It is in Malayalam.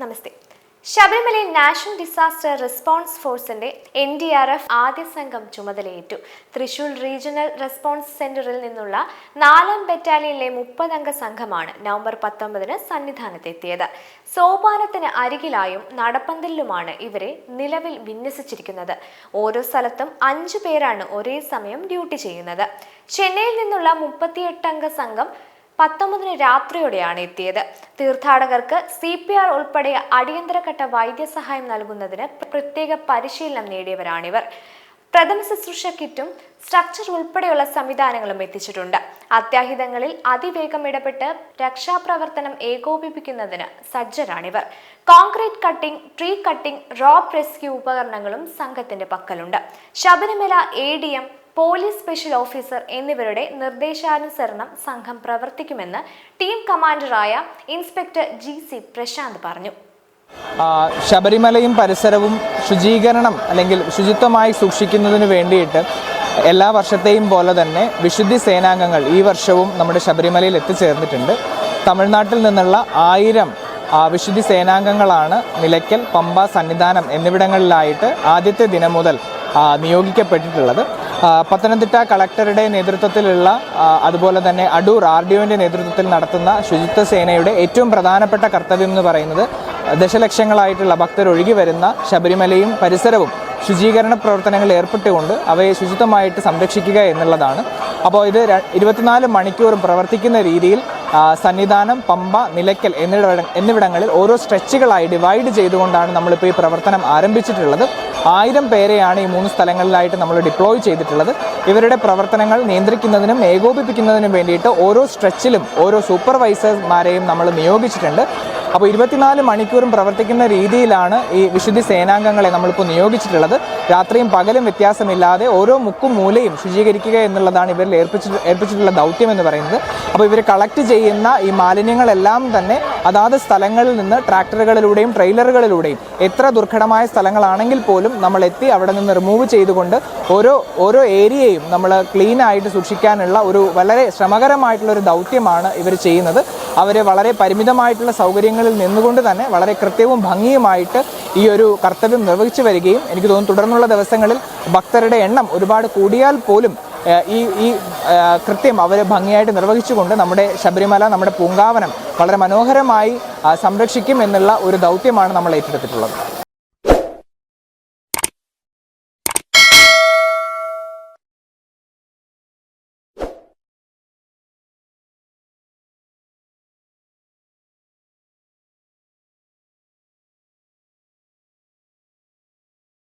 നമസ്തേ. ശബരിമലയിൽ നാഷണൽ ഡിസാസ്റ്റർ റെസ്പോൺസ് ഫോഴ്സിന്റെ NDRF ആദ്യ സംഘം ചുമതലയേറ്റു. തൃശൂർ റീജിയണൽ റെസ്പോൺസ് സെന്ററിൽ നിന്നുള്ള 4ാം ബറ്റാലിയനിലെ 30 അംഗ സംഘമാണ് നവംബർ 19-ന് സന്നിധാനത്തെത്തിയത്. സോപാനത്തിന് അരികിലായും നടപ്പന്തലിലുമാണ് ഇവരെ നിലവിൽ വിന്യസിച്ചിരിക്കുന്നത്. ഓരോ സ്ഥലത്തും 5 പേരാണ് ഒരേ സമയം ഡ്യൂട്ടി ചെയ്യുന്നത്. ചെന്നൈയിൽ നിന്നുള്ള 38 അംഗ സംഘം 19-ന് രാത്രിയോടെയാണ് എത്തിയത്. തീർത്ഥാടകർക്ക് CPR ഉൾപ്പെടെ അടിയന്തരഘട്ട വൈദ്യസഹായം നൽകുന്നതിന് പ്രത്യേക പരിശീലനം നേടിയവരാണിവർ. പ്രഥമ ശുശ്രൂഷ കിറ്റും സ്ട്രക്ചർ ഉൾപ്പെടെയുള്ള സംവിധാനങ്ങളും എത്തിച്ചിട്ടുണ്ട്. അത്യാഹിതങ്ങളിൽ അതിവേഗം ഇടപെട്ട് രക്ഷാപ്രവർത്തനം ഏകോപിപ്പിക്കുന്നതിന് സജ്ജരാണിവർ. Concrete cutting, tree cutting, rope rescue ഉപകരണങ്ങളും സംഘത്തിന്റെ പക്കലുണ്ട്. Sabarimala ADM, police special officer എന്നിവരുടെ നിർദ്ദേശാനുസരണം സംഘം പ്രവർത്തിക്കുമെന്ന് ടീം കമാൻഡറായ ഇൻസ്പെക്ടർ GC പ്രശാന്ത് പറഞ്ഞു. ശബരിമലയും പരിസരവും ശുചീകരണം അല്ലെങ്കിൽ ശുചിത്വമായി സൂക്ഷിക്കുന്നതിന് വേണ്ടിയിട്ട് എല്ലാ വർഷത്തെയും പോലെ തന്നെ വിശുദ്ധി സേനാംഗങ്ങൾ ഈ വർഷവും നമ്മുടെ ശബരിമലയിൽ എത്തിച്ചേർന്നിട്ടുണ്ട്. തമിഴ്നാട്ടിൽ നിന്നുള്ള 1000 വിശുദ്ധി സേനാംഗങ്ങളാണ് നിലയ്ക്കൽ, പമ്പ, സന്നിധാനം എന്നിവിടങ്ങളിലായിട്ട് ആദ്യത്തെ ദിനം മുതൽ നിയോഗിക്കപ്പെട്ടിട്ടുള്ളത്. പത്തനംതിട്ട കളക്ടറുടെ നേതൃത്വത്തിലുള്ള അതുപോലെ തന്നെ അടൂർ RDOന്റെ നേതൃത്വത്തിൽ നടത്തുന്ന ശുചിത്വ സേനയുടെ ഏറ്റവും പ്രധാനപ്പെട്ട കർത്തവ്യം എന്ന് പറയുന്നത് ദശലക്ഷങ്ങളായിട്ടുള്ള ഭക്തർ ഒഴുകി വരുന്ന ശബരിമലയും പരിസരവും ശുചീകരണ പ്രവർത്തനങ്ങളിൽ ഏർപ്പെട്ടുകൊണ്ട് അവയെ ശുചിത്വമായിട്ട് സംരക്ഷിക്കുക എന്നുള്ളതാണ്. അപ്പോൾ ഇത് 24 മണിക്കൂറും പ്രവർത്തിക്കുന്ന രീതിയിൽ സന്നിധാനം, പമ്പ, നിലയ്ക്കൽ എന്നിവിടങ്ങളിൽ ഓരോ സ്ട്രെച്ചുകളായി ഡിവൈഡ് ചെയ്തുകൊണ്ടാണ് നമ്മളിപ്പോൾ ഈ പ്രവർത്തനം ആരംഭിച്ചിട്ടുള്ളത്. 1000 പേരെയാണ് ഈ 3 സ്ഥലങ്ങളിലായിട്ട് നമ്മൾ ഡിപ്ലോയ് ചെയ്തിട്ടുള്ളത്. ഇവരുടെ പ്രവർത്തനങ്ങൾ നിയന്ത്രിക്കുന്നതിനും ഏകോപിപ്പിക്കുന്നതിനും വേണ്ടിയിട്ട് ഓരോ സ്ട്രെച്ചിലും ഓരോ സൂപ്പർവൈസർമാരെയും നമ്മൾ നിയോഗിച്ചിട്ടുണ്ട്. അപ്പോൾ 24 മണിക്കൂറും പ്രവർത്തിക്കുന്ന രീതിയിലാണ് ഈ വിശുദ്ധി സേനാംഗങ്ങളെ നമ്മളിപ്പോൾ നിയോഗിച്ചിട്ടുള്ളത്. രാത്രിയും പകലും വ്യത്യാസമില്ലാതെ ഓരോ മുക്കും മൂലയും ശുചീകരിക്കുക എന്നുള്ളതാണ് ഇവരിൽ ഏൽപ്പിച്ചിട്ടുള്ള ദൗത്യം എന്ന് പറയുന്നത്. അപ്പോൾ ഇവർ കളക്ട് ചെയ്യുന്ന ഈ മാലിന്യങ്ങളെല്ലാം തന്നെ അതാത് സ്ഥലങ്ങളിൽ നിന്ന് ട്രാക്ടറുകളിലൂടെയും ട്രെയിലറുകളിലൂടെയും എത്ര ദുർഘടമായ സ്ഥലങ്ങളാണെങ്കിൽ പോലും നമ്മൾ എത്തി അവിടെ നിന്ന് റിമൂവ് ചെയ്തുകൊണ്ട് ഓരോ ഏരിയയും നമ്മൾ ക്ലീൻ ആയിട്ട് സൂക്ഷിക്കാനുള്ള ഒരു വളരെ ശ്രമകരമായിട്ടുള്ള ഒരു ദൗത്യമാണ് ഇവർ ചെയ്യുന്നത്. അവർ വളരെ പരിമിതമായിട്ടുള്ള സൗകര്യങ്ങളിൽ നിന്നുകൊണ്ട് തന്നെ വളരെ കൃത്യവും ഭംഗിയുമായിട്ട് ഈ ഒരു കർത്തവ്യം നിർവഹിച്ചു വരികയും എനിക്ക് തോന്നുന്നു തുടർന്നുള്ള ദിവസങ്ങളിൽ ഭക്തരുടെ എണ്ണം ഒരുപാട് കൂടിയാൽ പോലും ഈ കൃത്യം അവർ ഭംഗിയായിട്ട് നിർവഹിച്ചുകൊണ്ട് നമ്മുടെ ശബരിമല, നമ്മുടെ പൂങ്കാവനം വളരെ മനോഹരമായി സംരക്ഷിക്കും എന്നുള്ള ഒരു ദൗത്യമാണ് നമ്മൾ ഏറ്റെടുത്തിട്ടുള്ളത്.